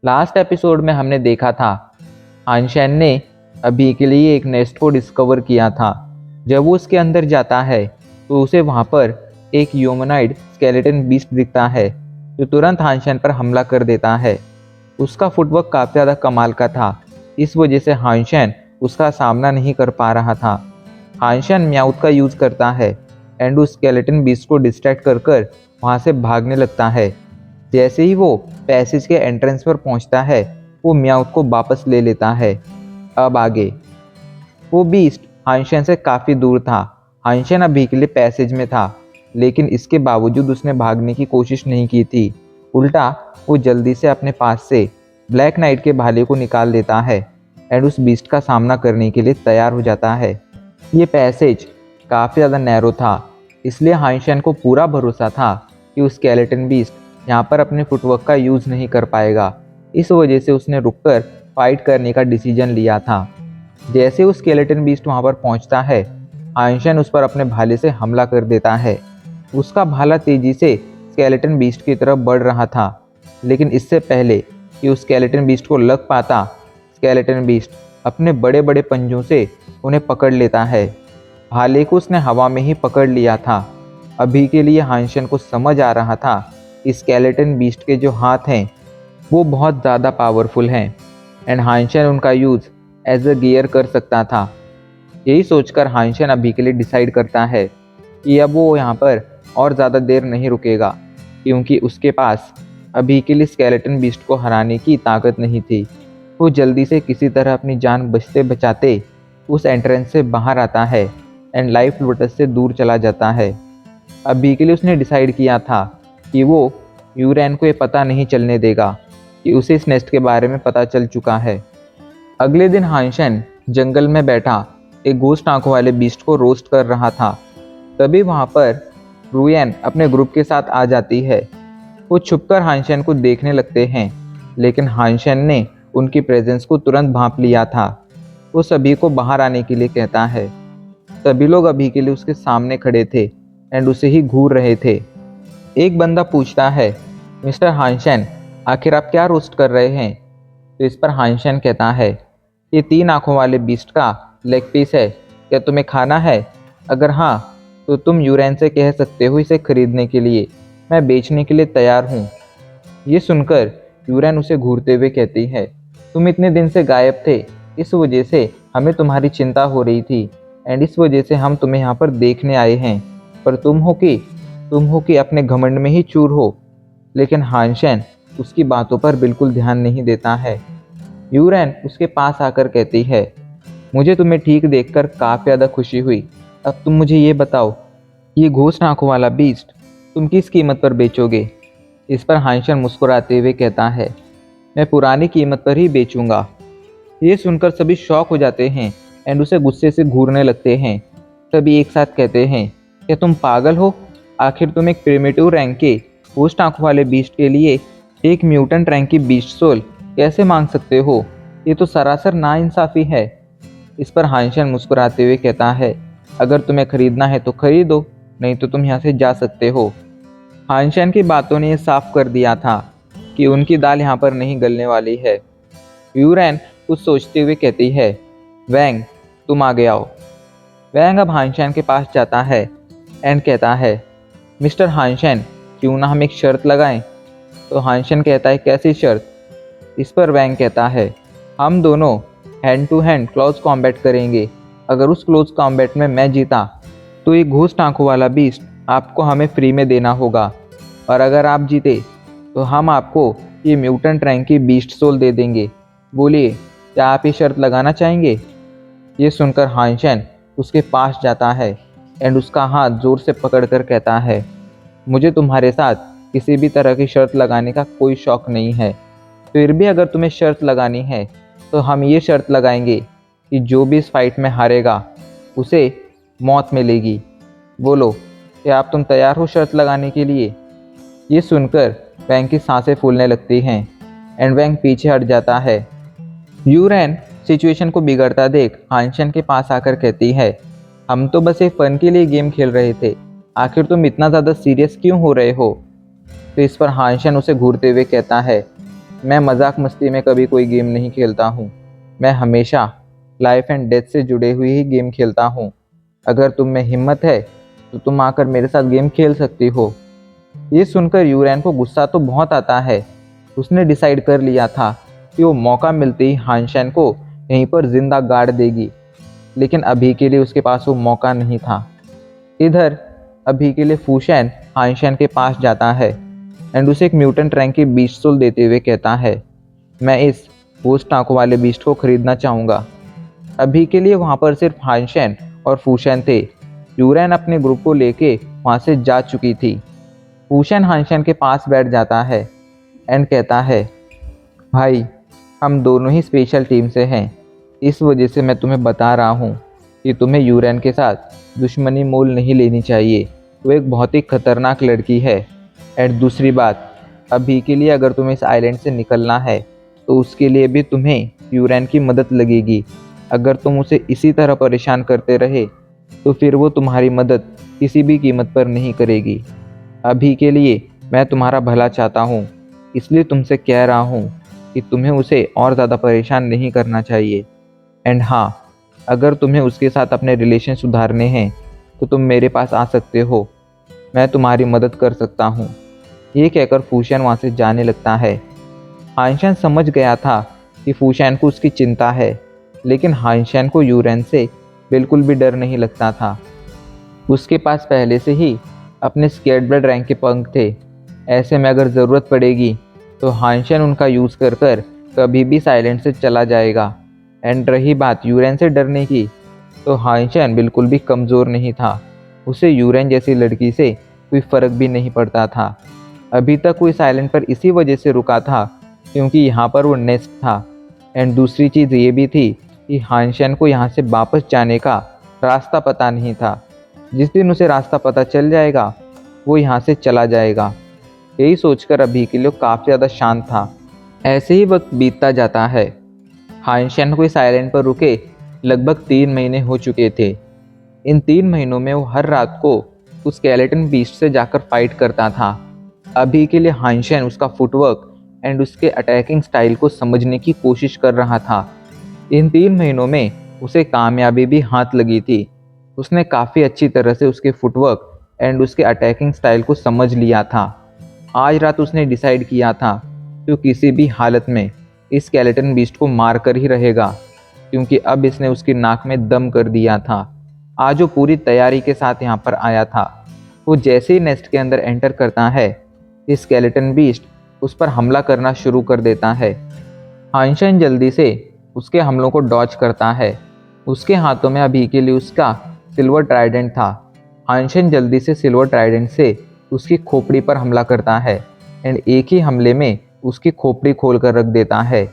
Last episode में हमने देखा था आनशैन ने अभी के लिए एक नेस्ट को डिस्कवर किया था। जब वो उसके अंदर जाता है तो उसे वहाँ पर एक ह्यूमनॉइड स्केलेटन बीस्ट दिखता है जो तुरंत हानशैन पर हमला कर देता है। उसका फुटवर्क काफ़ी ज़्यादा कमाल का था, इस वजह से हानशैन उसका सामना नहीं कर पा रहा था। हानशैन म्याउथ का यूज़ करता है एंड उस स्केलेटन बीस्ट को डिस्ट्रैक्ट कर कर वहाँ से भागने लगता है। जैसे ही वो पैसेज के एंट्रेंस पर पहुंचता है वो म्याउथ को वापस ले लेता है। अब आगे वो बीस्ट हानशैन से काफ़ी दूर था। हानशैन अभी के लिए पैसेज में था, लेकिन इसके बावजूद उसने भागने की कोशिश नहीं की थी। उल्टा वो जल्दी से अपने पास से ब्लैक नाइट के भाले को निकाल देता है एंड उस बीस्ट का सामना करने के लिए तैयार हो जाता है। ये पैसेज काफ़ी ज़्यादा नैरो था, इसलिए हानशैन को पूरा भरोसा था कि उस स्केलेटन बीस्ट यहाँ पर अपने फुटवर्क का यूज़ नहीं कर पाएगा। इस वजह से उसने रुककर फाइट करने का डिसीजन लिया था। जैसे उस स्केलेटन बीस्ट वहाँ पर पहुँचता है, हानशैन उस पर अपने भाले से हमला कर देता है। उसका भाला तेजी से स्केलेटन बीस्ट की तरफ बढ़ रहा था, लेकिन इससे पहले कि उस स्केलेटन बीस्ट को लग पाता, स्केलेटन बीस्ट अपने बड़े बड़े पंजों से उन्हें पकड़ लेता है। भाले को उसने हवा में ही पकड़ लिया था। अभी के लिए हानशैन को समझ आ रहा था कि स्केलेटन बीस्ट के जो हाथ हैं वो बहुत ज़्यादा पावरफुल हैं एंड हानशैन उनका यूज़ एज अ गियर कर सकता था। यही सोचकर हानशैन अभी के लिए डिसाइड करता है कि अब वो यहाँ पर और ज़्यादा देर नहीं रुकेगा, क्योंकि उसके पास अभी के लिए स्केलेटन बीस्ट को हराने की ताकत नहीं थी। वो जल्दी से किसी तरह अपनी जान बचते बचाते उस एंट्रेंस से बाहर आता है एंड लाइफ लोटस से दूर चला जाता है। अभी के लिए उसने डिसाइड किया था कि वो यूरैन को ये पता नहीं चलने देगा कि उसे इस नेस्ट के बारे में पता चल चुका है। अगले दिन हानशैन जंगल में बैठा एक घोस्ट आंखों वाले बीस्ट को रोस्ट कर रहा था। तभी वहाँ पर रुयन अपने ग्रुप के साथ आ जाती है। वो छुपकर हानशैन को देखने लगते हैं, लेकिन हानशैन ने उनकी प्रेजेंस को तुरंत भांप लिया था। वो सभी को बाहर आने के लिए कहता है। सभी लोग अभी के लिए उसके सामने खड़े थे एंड उसे ही घूर रहे थे। एक बंदा पूछता है, मिस्टर हानशैन, आखिर आप क्या रोस्ट कर रहे हैं? तो इस पर हानशैन कहता है, ये 3 आंखों वाले बीस्ट का लेग पीस है, क्या तुम्हें खाना है? अगर हाँ तो तुम यूरैन से कह सकते हो इसे खरीदने के लिए, मैं बेचने के लिए तैयार हूँ। ये सुनकर यूरैन उसे घूरते हुए कहती है, तुम इतने दिन से गायब थे, इस वजह से हमें तुम्हारी चिंता हो रही थी एंड इस वजह से हम तुम्हें यहाँ पर देखने आए हैं, पर तुम हो कि अपने घमंड में ही चूर हो। लेकिन हानशैन उसकी बातों पर बिल्कुल ध्यान नहीं देता है। यूरैन उसके पास आकर कहती है, मुझे तुम्हें ठीक देखकर काफ़ी ज़्यादा खुशी हुई। अब तुम मुझे ये बताओ, ये घोस्ट आंखों वाला बीस्ट तुम किस कीमत पर बेचोगे? इस पर हानशैन मुस्कुराते हुए कहता है, मैं पुरानी कीमत पर ही बेचूंगा। ये सुनकर सभी शॉक हो जाते हैं एंड उसे गुस्से से घूरने लगते हैं। सभी एक साथ कहते हैं, क्या तुम पागल हो? आखिर तुम एक प्रिमिटिव रैंक के घोस्ट आंखों वाले बीस्ट के लिए एक म्यूटेंट रैंक की बीस्ट सोल कैसे मांग सकते हो? ये तो सरासर नाइंसाफ़ी है। इस पर हानशैन मुस्कुराते हुए कहता है, अगर तुम्हें खरीदना है तो खरीदो, नहीं तो तुम यहाँ से जा सकते हो। हानशैन की बातों ने यह साफ कर दिया था कि उनकी दाल यहाँ पर नहीं गलने वाली है। यूरैन कुछ सोचते हुए कहती है, वैंग, तुम आगे आओ। वैंग अब हानशैन के पास जाता है एंड कहता है, मिस्टर हानशैन, क्यों ना हम एक शर्त लगाएं? तो हानशैन कहता है, कैसी शर्त? इस पर वैंग कहता है, हम दोनों hand to hand close combat करेंगे। अगर उस क्लोज कॉम्बैट में मैं जीता तो ये घोस्ट आंखों वाला बीस्ट आपको हमें फ्री में देना होगा, और अगर आप जीते तो हम आपको ये म्यूटेंट रैंक की बीस्ट सोल दे देंगे। बोलिए, क्या आप ये शर्त लगाना चाहेंगे? ये सुनकर हानशैन उसके पास जाता है एंड उसका हाथ ज़ोर से पकड़कर कहता है, मुझे तुम्हारे साथ किसी भी तरह की शर्त लगाने का कोई शौक़ नहीं है। फिर भी अगर तुम्हें शर्त लगानी है तो हम ये शर्त लगाएंगे कि जो भी इस फाइट में हारेगा उसे मौत मिलेगी। बोलो, क्या आप तुम तैयार हो शर्त लगाने के लिए? ये सुनकर वैंग की सांसें फूलने लगती हैं एंड वैंग पीछे हट जाता है। यूरैन सिचुएशन को बिगड़ता देख हानशैन के पास आकर कहती है, हम तो बस एक फ़न के लिए गेम खेल रहे थे, आखिर तुम इतना ज़्यादा सीरियस क्यों हो रहे हो? तो इस पर हानशैन उसे घूरते हुए कहता है, मैं मजाक मस्ती में कभी कोई गेम नहीं खेलता हूँ। मैं हमेशा लाइफ एंड डेथ से जुड़े हुए ही गेम खेलता हूँ। अगर तुम में हिम्मत है तो तुम आकर मेरे साथ गेम खेल सकती हो। ये सुनकर यूरेन को गुस्सा तो बहुत आता है। उसने डिसाइड कर लिया था कि वो मौका मिलते ही हानशेन को यहीं पर जिंदा गाड़ देगी, लेकिन अभी के लिए उसके पास वो मौका नहीं था। इधर अभी के लिए फूशैन हानशेन के पास जाता है एंड उसे एक म्यूटेंट रैंक की बीस्ट सोल देते हुए कहता है, मैं इस पोस्ट आंखों वाले बीस्ट को खरीदना चाहूँगा। अभी के लिए वहाँ पर सिर्फ हानशेन और फूशैन थे। यूरेन अपने ग्रुप को लेके वहाँ से जा चुकी थी। फूशैन हानशेन के पास बैठ जाता है एंड कहता है, भाई हम दोनों ही स्पेशल टीम से हैं, इस वजह से मैं तुम्हें बता रहा हूँ कि तुम्हें यूरेन के साथ दुश्मनी मोल नहीं लेनी चाहिए। वो एक बहुत ही खतरनाक लड़की है। एंड दूसरी बात, अभी के लिए अगर तुम्हें इस आइलैंड से निकलना है तो उसके लिए भी तुम्हें यूरेन की मदद लगेगी। अगर तुम उसे इसी तरह परेशान करते रहे तो फिर वो तुम्हारी मदद किसी भी कीमत पर नहीं करेगी। अभी के लिए मैं तुम्हारा भला चाहता हूँ, इसलिए तुमसे कह रहा हूँ कि तुम्हें उसे और ज़्यादा परेशान नहीं करना चाहिए। एंड हाँ, अगर तुम्हें उसके साथ अपने रिलेशन सुधारने हैं तो तुम मेरे पास आ सकते हो, मैं तुम्हारी मदद कर सकता हूँ। ये कहकर फूशैन वहाँ से जाने लगता है। हानशेन समझ गया था कि फूशैन को उसकी चिंता है, लेकिन हानशेन को यूरेन से बिल्कुल भी डर नहीं लगता था। उसके पास पहले से ही अपने स्केर्ड ब्लड रैंक के पंख थे। ऐसे में अगर ज़रूरत पड़ेगी तो हानशेन उनका यूज़ कर कर कभी भी साइलेंट से चला जाएगा। एंड रही बात यूरेन से डरने की, तो हानशेन बिल्कुल भी कमज़ोर नहीं था। उसे यूरेन जैसी लड़की से कोई फ़र्क भी नहीं पड़ता था। अभी तक वो इस आइलैंड पर इसी वजह से रुका था क्योंकि यहाँ पर वो नेस्ट था। एंड दूसरी चीज़ ये भी थी कि हानशेन को यहाँ से वापस जाने का रास्ता पता नहीं था। जिस दिन उसे रास्ता पता चल जाएगा वो यहाँ से चला जाएगा। यही सोचकर अभी के लिए काफ़ी ज़्यादा शांत था। ऐसे ही वक्त बीतता जाता है। हानशेन को इस आइलैंड पर रुके लगभग 3 महीने हो चुके थे। इन 3 महीनों में वो हर रात को उस स्केलेटन बीस्ट से जाकर फाइट करता था। अभी के लिए हानशेन उसका फुटवर्क एंड उसके अटैकिंग स्टाइल को समझने की कोशिश कर रहा था। इन 3 महीनों में उसे कामयाबी भी हाथ लगी थी। उसने काफ़ी अच्छी तरह से उसके फुटवर्क एंड उसके अटैकिंग स्टाइल को समझ लिया था। आज रात उसने डिसाइड किया था कि वो किसी भी हालत में इस स्केलेटन बीस्ट को मार कर ही रहेगा, क्योंकि अब इसने उसकी नाक में दम कर दिया था। आज वो पूरी तैयारी के साथ यहाँ पर आया था। वो जैसे ही नेस्ट के अंदर एंटर करता है, इस स्केलेटन बीस्ट उस पर हमला करना शुरू कर देता है। हानशेन जल्दी से उसके हमलों को डॉज करता है। उसके हाथों में अभी के लिए उसका सिल्वर ट्राइडेंट था। हानशेन जल्दी से सिल्वर ट्राइडेंट से उसकी खोपड़ी पर हमला करता है एंड एक ही हमले में उसकी खोपड़ी खोल कर रख देता है।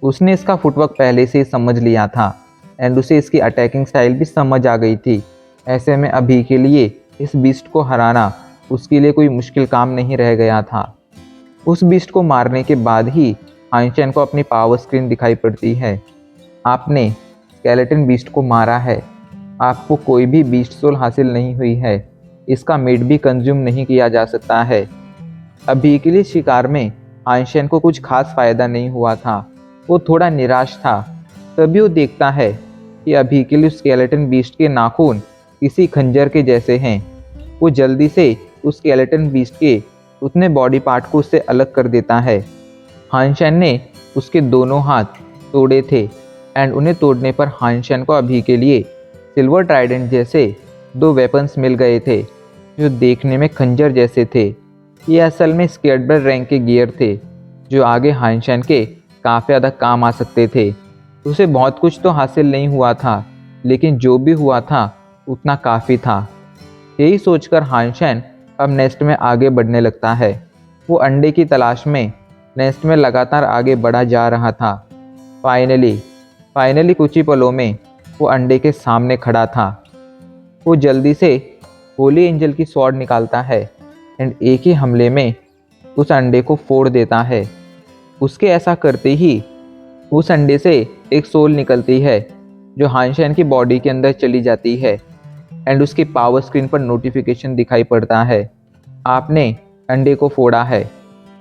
उसने इसका फुटवर्क पहले से ही समझ लिया था एंड उसे इसकी अटैकिंग स्टाइल भी समझ आ गई थी। ऐसे में अभी के लिए इस बीस्ट को हराना उसके लिए कोई मुश्किल काम नहीं रह गया था। उस बीस्ट को मारने के बाद ही हानशेन को अपनी पावर स्क्रीन दिखाई पड़ती है। आपने स्केलेटन बीस्ट को मारा है। आपको कोई भी बीस्ट सोल हासिल नहीं हुई है। इसका मीट भी कंज्यूम नहीं किया जा सकता है। अभी के लिए शिकार में हानशेन को कुछ खास फायदा नहीं हुआ था। वो थोड़ा निराश था। तभी वो देखता है कि अभी के लिए स्केलेटन बीस्ट के नाखून किसी खंजर के जैसे हैं। वो जल्दी से उस स्केलेटन बीस्ट के उतने बॉडी पार्ट को उससे अलग कर देता है। हानशेन ने उसके दोनों हाथ तोड़े थे एंड उन्हें तोड़ने पर हानशेन को अभी के लिए सिल्वर ट्राइडेंट जैसे 2 वेपन्स मिल गए थे जो देखने में खंजर जैसे थे। ये असल में स्केर्ड ब्लड रैंक के गियर थे जो आगे हानशेन के काफ़ी ज़्यादा काम आ सकते थे। उसे बहुत कुछ तो हासिल नहीं हुआ था, लेकिन जो भी हुआ था उतना काफ़ी था। यही सोचकर हानशेन अब नेस्ट में आगे बढ़ने लगता है। वो अंडे की तलाश में नेस्ट में लगातार आगे बढ़ा जा रहा था। फाइनली कुछ ही पलों में वो अंडे के सामने खड़ा था। वो जल्दी से होली एंजल की स्वॉर्ड निकालता है एंड एक ही हमले में उस अंडे को फोड़ देता है। उसके ऐसा करते ही उस अंडे से एक सोल निकलती है जो हानशेन की बॉडी के अंदर चली जाती है एंड उसकी पावर स्क्रीन पर नोटिफिकेशन दिखाई पड़ता है, आपने अंडे को फोड़ा है,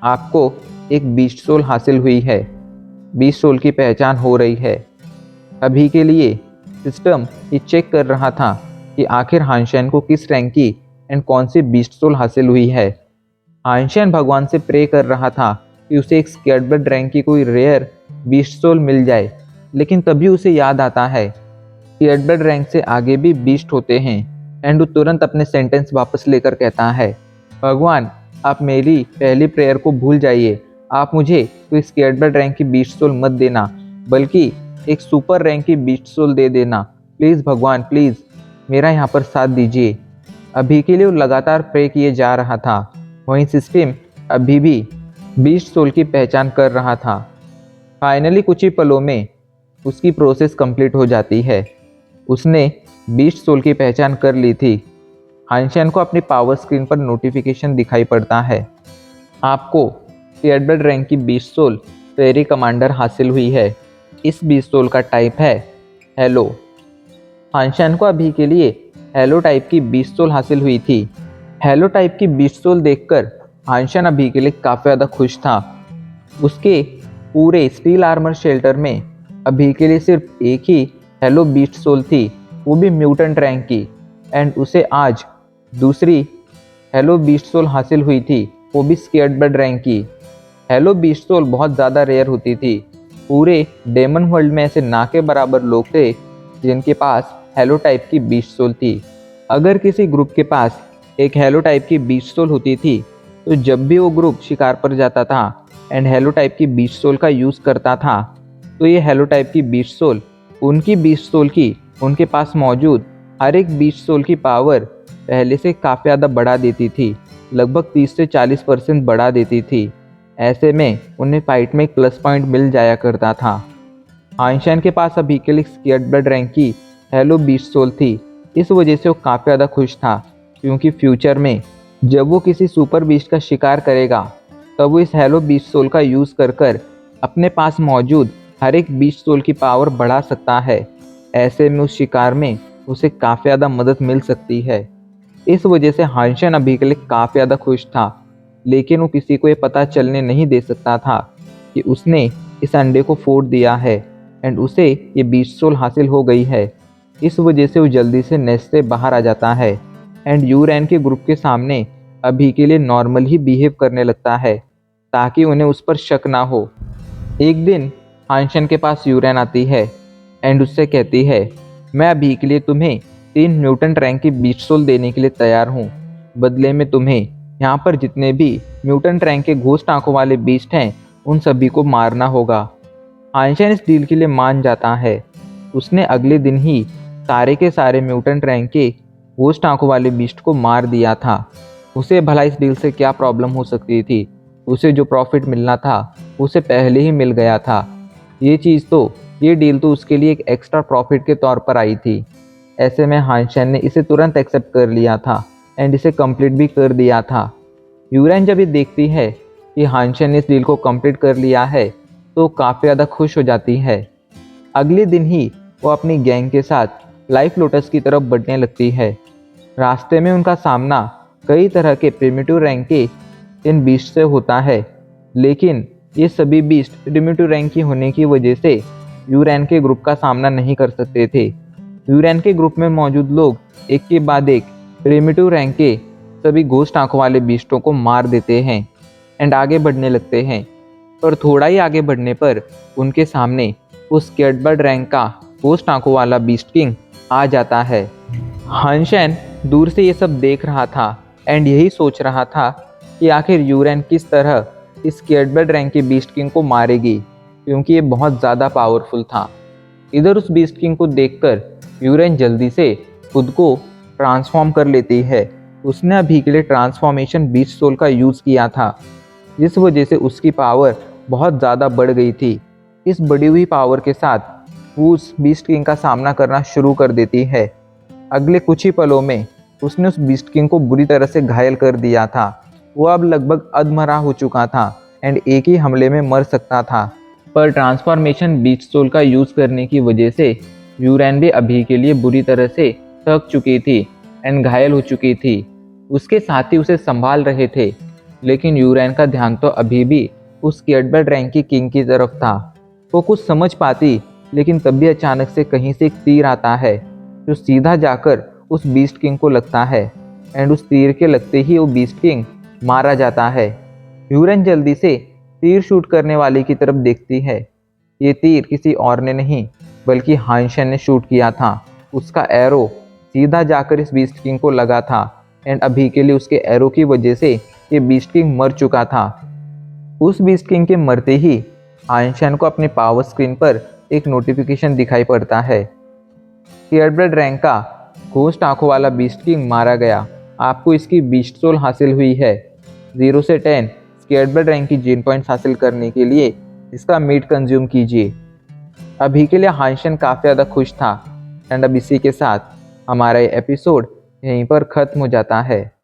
आपको एक बीस्ट सोल हासिल हुई है। बीस्ट सोल की पहचान हो रही है। अभी के लिए सिस्टम ये चेक कर रहा था कि आखिर हानशेन को किस रैंक की एंड कौन सी बीस्ट सोल हासिल हुई है। हानशेन भगवान से प्रे कर रहा था कि उसे एक स्केर्डबर्ड रैंक की कोई रेयर बीस्ट सोल मिल जाए, लेकिन तभी उसे याद आता है स्केर्डबर्ड रैंक से आगे भी बीस्ट होते हैं एंड वो तुरंत अपने सेंटेंस वापस लेकर कहता है, भगवान आप मेरी पहली प्रेयर को भूल जाइए। आप मुझे कोई स्केर्डबर्ड रैंक की बीस्ट सोल मत देना, बल्कि एक सुपर रैंक की बीस्ट सोल दे देना। प्लीज़ भगवान प्लीज़ मेरा यहाँ पर साथ दीजिए। अभी के लिए वो लगातार प्रे किए जा रहा था। वहीं सिस्टम अभी भी बीस्ट सोल की पहचान कर रहा था। फाइनली कुछ ही पलों में उसकी प्रोसेस कंप्लीट हो जाती है। उसने बीस्ट सोल की पहचान कर ली थी। हानशेन को अपनी पावर स्क्रीन पर नोटिफिकेशन दिखाई पड़ता है, आपको स्केर्डबर्ड रैंक की बीस्ट सोल फेरी कमांडर हासिल हुई है। इस बीस्ट सोल का टाइप है हेलो। हानशेन को अभी के लिए हेलो टाइप की बीस्ट सोल हासिल हुई थी। हेलो टाइप की बीस्ट सोल देखकर हानशेन अभी के लिए काफ़ी ज़्यादा खुश था। उसके पूरे स्टील आर्मर शेल्टर में अभी के लिए सिर्फ एक ही हेलो बीस्ट सोल थी, वो भी म्यूटेंट रैंक की, एंड उसे आज दूसरी हेलो बीस्ट सोल हासिल हुई थी, वो भी स्केर्डबर्ड रैंक की। हेलो बीस्ट सोल बहुत ज़्यादा रेयर होती थी। पूरे डेमन वर्ल्ड में ऐसे ना के बराबर लोग थे जिनके पास हेलो टाइप की बीस्ट सोल थी। अगर किसी ग्रुप के पास एक हेलो टाइप की बीस्ट सोल होती थी तो जब भी वो ग्रुप शिकार पर जाता था एंड हेलो टाइप की बीस्ट सोल का यूज़ करता था, तो ये हेलो टाइप की बीस्ट सोल उनकी बीस्ट सोल की उनके पास मौजूद हर एक बीस्ट सोल की पावर पहले से काफ़ी ज़्यादा बढ़ा देती थी, लगभग 30 से 40% बढ़ा देती थी। ऐसे में उन्हें फाइट में एक प्लस पॉइंट मिल जाया करता था। हानशेन के पास अभी के लिए स्केर्डबर्ड रैंक की हेलो बीस्ट सोल थी। इस वजह से वो काफ़ी ज़्यादा खुश था, क्योंकि फ्यूचर में जब वो किसी सुपर बीस्ट का शिकार करेगा तब वो इस हेलो बीस्ट सोल का यूज़ कर कर अपने पास मौजूद हर एक बीस्ट सोल की पावर बढ़ा सकता है। ऐसे में उस शिकार में उसे काफ़ी ज़्यादा मदद मिल सकती है। इस वजह से हानशेन अभी के लिए काफ़ी ज़्यादा खुश था, लेकिन वो किसी को ये पता चलने नहीं दे सकता था कि उसने इस अंडे को फोड़ दिया है एंड उसे ये बीस्ट सोल हासिल हो गई है। इस वजह से वो जल्दी से नेस्ट से बाहर आ जाता है एंड यूरेन के ग्रुप के सामने अभी के लिए नॉर्मल ही बिहेव करने लगता है, ताकि उन्हें उस पर शक ना हो। एक दिन हानशेन के पास यूरेन आती है एंड उससे कहती है, मैं अभी के लिए तुम्हें 3 म्यूटेंट रैंक की बीस्ट सोल देने के लिए तैयार हूँ। बदले में तुम्हें यहाँ पर जितने भी म्यूटेंट रैंक के घोस्ट आंखों वाले बीस्ट हैं उन सभी को मारना होगा। हानशेन इस डील के लिए मान जाता है। उसने अगले दिन ही सारे के सारे म्यूटेंट रैंक के घोस्ट आंखों वाले बीस्ट को मार दिया था। उसे भला इस डील से क्या प्रॉब्लम हो सकती थी, उसे जो प्रॉफिट मिलना था उसे पहले ही मिल गया था। ये डील तो उसके लिए एक एक्स्ट्रा प्रॉफिट के तौर पर आई थी। ऐसे में हानशेन ने इसे तुरंत एक्सेप्ट कर लिया था एंड इसे कंप्लीट भी कर दिया था। यूरेन जब ये देखती है कि हानशेन ने इस डील को कंप्लीट कर लिया है तो काफ़ी ज़्यादा खुश हो जाती है। अगले दिन ही वो अपनी गैंग के साथ लाइफ लोटस की तरफ बढ़ने लगती है। रास्ते में उनका सामना कई तरह के प्रिमिटिव रैंक के इन बीस्ट से होता है, लेकिन ये सभी बीस्ट प्रिमिटिव रैंक की होने की वजह से यूरेन के ग्रुप का सामना नहीं कर सकते थे। यूरेन के ग्रुप में मौजूद लोग एक के बाद एक प्रिमिटिव रैंक के सभी घोस्ट आंखों वाले बीस्टों को मार देते हैं एंड आगे बढ़ने लगते हैं। पर थोड़ा ही आगे बढ़ने पर उनके सामने उस स्केर्डबर्ड रैंक का घोस्ट आंखों वाला बीस्ट किंग आ जाता है। हानशेन दूर से ये सब देख रहा था एंड यही सोच रहा था कि आखिर यूरेन किस तरह इस स्केर्डबर्ड रैंक के बीस्ट किंग को मारेगी, क्योंकि ये बहुत ज़्यादा पावरफुल था। इधर उस बीस्ट किंग को देखकर यूरेन जल्दी से खुद को ट्रांसफॉर्म कर लेती है। उसने अभी के लिए ट्रांसफॉर्मेशन बीस्ट सोल का यूज़ किया था, जिस वजह से उसकी पावर बहुत ज़्यादा बढ़ गई थी। इस बढ़ी हुई पावर के साथ वो उस बीस्ट किंग का सामना करना शुरू कर देती है। अगले कुछ ही पलों में उसने उस बीस्ट किंग को बुरी तरह से घायल कर दिया था। वो अब लगभग अधमरा हो चुका था एंड एक ही हमले में मर सकता था। पर ट्रांसफॉर्मेशन बीस्ट सोल का यूज़ करने की वजह से यूरेन भी अभी के लिए बुरी तरह से थक चुकी थी एंड घायल हो चुकी थी। उसके साथी उसे संभाल रहे थे, लेकिन यूरेन का ध्यान तो अभी भी उस स्केयर्ड ब्लड रैंक की किंग की तरफ था। वो कुछ समझ पाती, लेकिन तभी अचानक से कहीं से एक तीर आता है जो सीधा जाकर उस बीस्ट किंग को लगता है एंड उस तीर के लगते ही वो बीस्ट किंग मारा जाता है। ह्यूरन जल्दी से तीर शूट करने वाले की तरफ देखती है। ये तीर किसी और ने नहीं बल्कि हानशन ने शूट किया था। उसका एरो सीधा जाकर इस बीस्ट किंग को लगा था एंड अभी के लिए उसके एरो की वजह से ये बीस्ट किंग मर चुका था। उस बीस्ट किंग के मरते ही आइंस्टाइन को अपने पावर स्क्रीन पर एक नोटिफिकेशन दिखाई पड़ता है। स्केयर्ड ब्लड रैंक का घोस्ट आंखों वाला बीस्ट किंग मारा गया। आपको इसकी बीस्ट सोल हासिल हुई है। 0 से 10 स्केयर्ड ब्लड रैंक की जीन पॉइंट्स हासिल करने के लिए इसका मीट कंज्यूम कीजिए। अभी के लिए हाइशन काफ़ी ज़्यादा खुश था एंड अब इसी के साथ हमारा ये एपिसोड यहीं पर ख़त्म हो जाता है।